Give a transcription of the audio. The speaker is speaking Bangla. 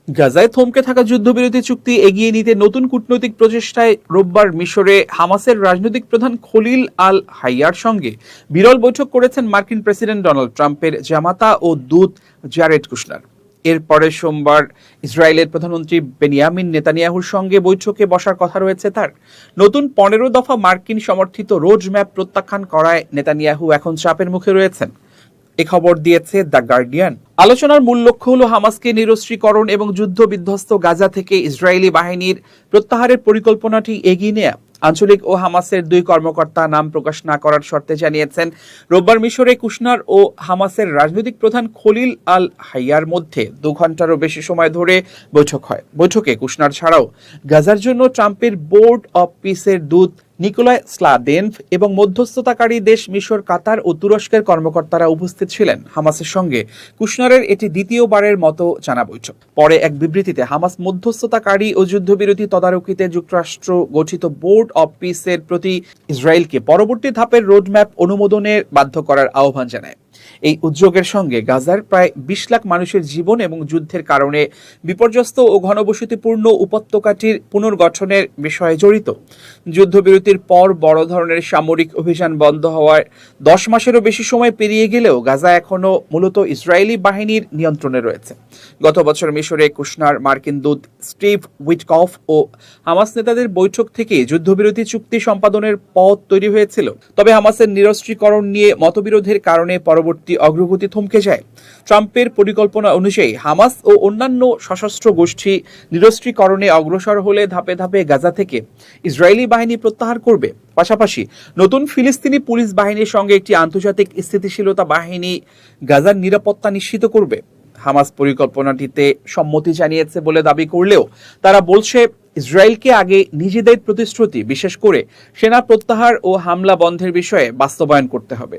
গাজায় থমকে থাকা যুদ্ধবিরতি চুক্তি এগিয়ে নিতে নতুন কূটনৈতিক প্রচেষ্টায় রোববার মিশরে হামাসের রাজনৈতিক প্রধান খলিল আল হাইয়ার সঙ্গে বিরল বৈঠক করেছেন মার্কিন প্রেসিডেন্ট ডোনাল্ড ট্রাম্পের জামাতা ও দূত জারেড কুশনার। এরপরে সোমবার ইসরায়েলের প্রধানমন্ত্রী বেনিয়ামিন নেতানিয়াহুর সঙ্গে বৈঠকে বসার কথা রয়েছে তার। নতুন 15 দফা মার্কিন সমর্থিত রোড ম্যাপ প্রত্যাখ্যান করায় নেতানিয়াহু এখন চাপের মুখে রয়েছেন, এ খবর দিয়েছে দ্য গার্ডিয়ান। আলোচনার মূল লক্ষ্য হল হামাসকে নিরস্ত্রীকরণ এবং যুদ্ধ বিধ্বস্ত গাজা থেকে ইসরায়েলি বাহিনীর প্রত্যাহারের পরিকল্পনাটি এগিয়ে নেয়া। আঞ্চলিক ও হামাসের দুই কর্মকর্তা নাম প্রকাশ না করার শর্তে জানিয়েছেন, রোববার মিশরে কুশনার ও হামাসের রাজনৈতিক প্রধান খলিল আল হাইয়ার মধ্যে 2 ঘন্টারও বেশি সময় ধরে বৈঠক হয়। বৈঠকে কুশনার ছাড়াও গাজার জন্য ট্রাম্পের বোর্ড অব পিসের দূত নিকোলাই স্লাদেনভ এবং মধ্যস্থতাকারী দেশ মিশর, কাতার ও তুরস্কের কর্মকর্তারা উপস্থিত ছিলেন। হামাসের সঙ্গে কুশনারের এটি দ্বিতীয়বারের মতো জানা বৈঠক। পরে এক বিবৃতিতে হামাস মধ্যস্থতাকারী ও যুদ্ধবিরতি তদারকিতে যুক্তরাষ্ট্র গঠিত বোর্ড অব পিসের প্রতি ইসরায়েলকে পরবর্তী ধাপের রোডম্যাপ অনুমোদনে বাধ্য করার আহ্বান জানায়। এই উদ্যোগের সঙ্গে গাজার প্রায় 20 লাখ মানুষের জীবন এবং যুদ্ধের কারণে বিপর্যস্ত ও ঘনবসতিপূর্ণ উপত্যকাটির পুনর্গঠনের বিষয়ে জড়িত। যুদ্ধবিরতির পর বড় ধরনের সামরিক অভিযান বন্ধ হওয়ার 10 মাসেরও বেশি সময় পেরিয়ে গেলেও গাজা এখনও মূলত ইসরায়েলি বাহিনীর নিয়ন্ত্রণে রয়েছে। গত বছর মিশরে কুশনার, মার্কিন দূত স্টিভ উইটকফ ও হামাস নেতাদের বৈঠক থেকে যুদ্ধবিরতি চুক্তি সম্পাদনের পথ তৈরি হয়েছিল। তবে হামাসের নিরস্ত্রীকরণ নিয়ে মতবিরোধের কারণে পরবর্তী অগ্রগতি থমকে যায়। ট্রাম্পের পরিকল্পনা অনুযায়ী হামাস ও অন্যান্য সশস্ত্র গোষ্ঠী নিরস্ত্রীকরণে অগ্রসর হলে ধাপে ধাপে গাজা থেকে ইসরায়েলি বাহিনী প্রত্যাহার করবে। পাশাপাশি নতুন ফিলিস্তিনি পুলিশ বাহিনীর সঙ্গে একটি আন্তর্জাতিক স্থিতিশীলতা বাহিনী গাজার নিরাপত্তা নিশ্চিত করবে। হামাস পরিকল্পনাটিতে সম্মতি জানিয়েছে বলে দাবি করলেও তারা বলছে, ইসরায়েলকে আগে নিজেদের প্রতিশ্রুতি, বিশেষ করে সেনা প্রত্যাহার ও হামলা বন্ধের বিষয়ে বাস্তবায়ন করতে হবে।